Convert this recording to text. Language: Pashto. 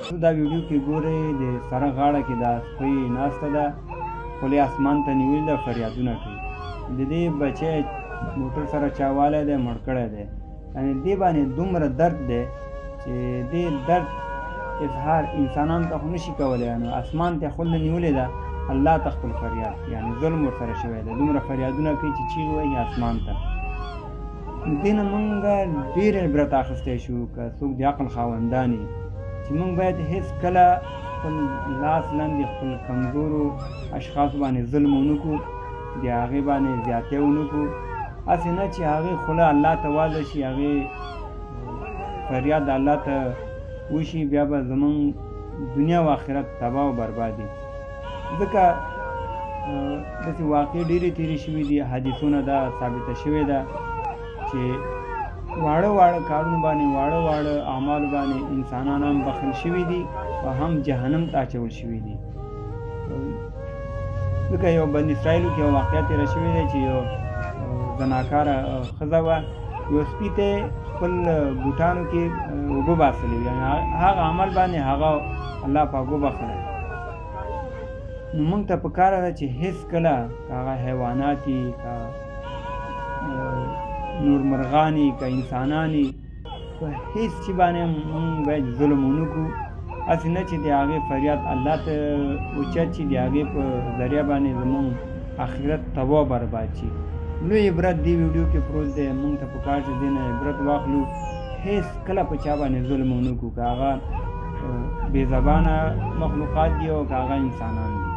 دا ویډیو کې ګورئ د سره غاړه کې دا سپۍ ناسته ده، خولې اسمان ته نیولې ده، فریادونه کوي. د دې بچی موټر سره چا والی دی، مړ کړی دی. یعنې دې باندې دومره درد دی چې دې درد اظهار انسانانو ته خو نشي کولی. نو اسمان ته خوله نیولې ده، الله ته خپل فریاد کوي، یعنې ظلم ورسره شوی دی. دومره فریادونه کوي چې چیغې وایي اسمان ته. دې نه موږ ډېر عبرت اخیستی شو که څوک د عقل خاوندان یي، چې موږ باید هېڅ کله خپل لاس لاندې خپل کمزورو اشخاصو باندې ظلم ونه کړو، د هغې باندې زیاتی ونه کړو. هسې نه چې هغې خوله الله ته واضح شي، هغې فریاد الله ته وشي، بیا به زموږ دنیا و آخرت تباه و برباد وي. ځکه داسې واقعې ډېرې تېرې شوي دي، حدیثونه دا ثابته شوې ده چې واړه واړه کارونه باندې، واړه واړه اعمالو باندې انسانان هم بخښل شوي دي او هم جهنم ته اچول شوي دي. ځکه یو بند اسرائیلو کې یو واقعه تېره شوې ده چې یو زناکاره ښځه وه، یو سپي ته خپل بوټانو کې اوبه باسلې وي، یعنې هغه عمل باندې هغه الله پاک وبخلی. نو موږ ته پکاره ده چې هېڅ کله که هغه حیوانات وي، که نور مرغان وي، که انسانان وي، په هېڅ شي باندې موږ باید ظلم ونه کړو. هسې نه چې د هغې فریاد الله ته اوچت شي، د هغې په ذریعه باندې زموږ آخرت تباه برباد شي. لوی عبرت دې ویډیو کې پروت دی. موږ ته پکار چې دې نه عبرت واخلو، هېڅ کله په چا باندې ظلم ونه کړو، که هغه بې زبانه مخلوقات دي او که هغه انسانان دي.